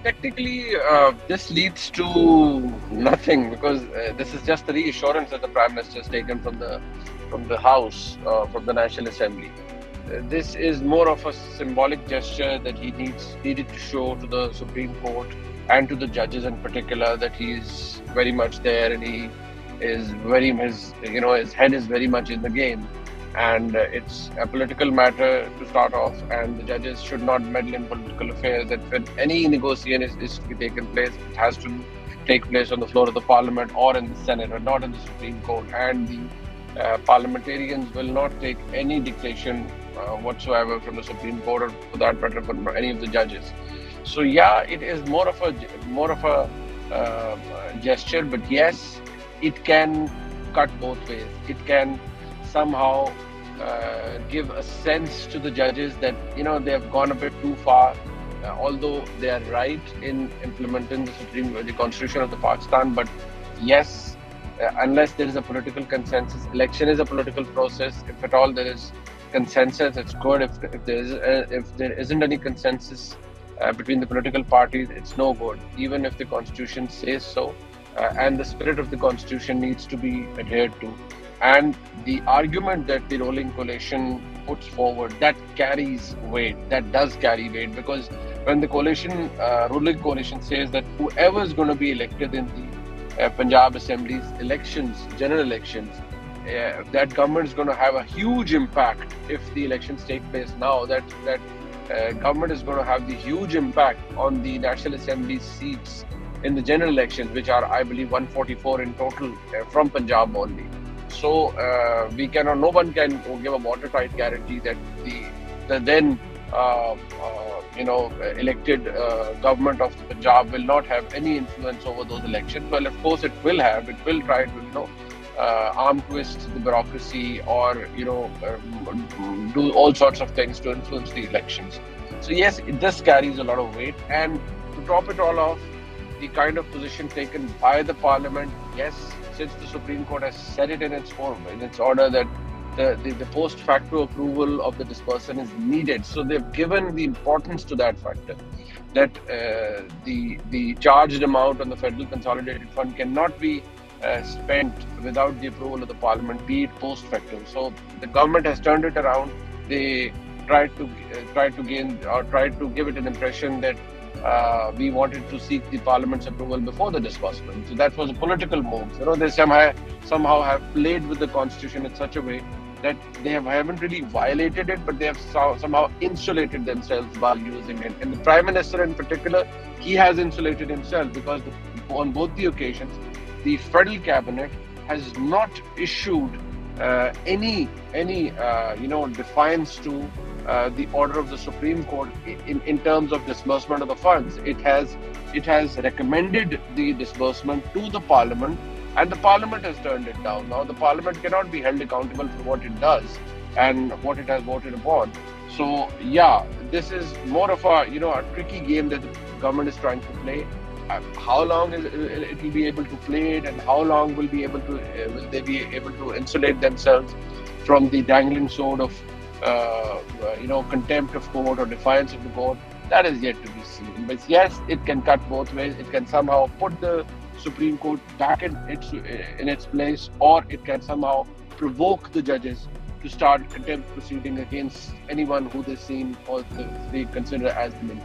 Technically, this leads to nothing because this is just the reassurance that the Prime Minister has taken from the House, from the National Assembly. This is more of a symbolic gesture that he needed to show to the Supreme Court and to the judges in particular that he is very much there and he is his head is very much in the game. And it's a political matter to start off, and the judges should not meddle in political affairs. That when any negotiation is to be taken place, it has to take place on the floor of the Parliament or in the Senate, or not in the Supreme Court. And the parliamentarians will not take any dictation whatsoever from the Supreme Court, or for that matter, from any of the judges. So yeah, it is more of a gesture, but yes, it can cut both ways. It can somehow give a sense to the judges that they have gone a bit too far, although they are right in implementing the constitution of the Pakistan. But yes, unless there is a political consensus, election is a political process. If at all there is consensus, it's good. If there isn't any consensus between the political parties, it's no good, even if the constitution says so. And the spirit of the constitution needs to be adhered to. And the argument that the ruling coalition puts forward, that carries weight. That does carry weight, because when the ruling coalition says that whoever is going to be elected in the Punjab Assembly's elections, general elections, that government is going to have a huge impact if the elections take place now. That government is going to have the huge impact on the National Assembly seats in the general elections, which are, I believe, 144 in total from Punjab only. So no one can give a watertight guarantee that the then elected government of the Punjab will not have any influence over those elections. Well, of course it will have. It will try to arm twist the bureaucracy, or do all sorts of things to influence the elections. So yes, this carries a lot of weight. And to top it all off, the kind of position taken by the Parliament, yes, since the Supreme Court has said it in its order that the post facto approval of the disbursement is needed. So they've given the importance to that factor, that the charged amount on the Federal Consolidated Fund cannot be spent without the approval of the Parliament, be it post facto. So the government has turned it around. They tried to give it an impression that we wanted to seek the Parliament's approval before the disbursement. So that was a political move. They somehow have played with the Constitution in such a way that they haven't really violated it, but they have somehow insulated themselves by using it. And the Prime Minister in particular, he has insulated himself, because on both the occasions, the Federal Cabinet has not issued any defiance to the order of the Supreme Court in terms of disbursement of the funds. It has recommended the disbursement to the Parliament, and the Parliament has turned it down. Now the Parliament cannot be held accountable for what it does and what it has voted upon. So yeah, this is more of a tricky game that the government is trying to play. How long it will be able to play it, and how long will they be able to insulate themselves from the dangling sword of contempt of court or defiance of the court? That is yet to be seen. But yes, it can cut both ways. It can somehow put the Supreme Court back in its place, or it can somehow provoke the judges to start contempt proceeding against anyone who they seem or they consider as the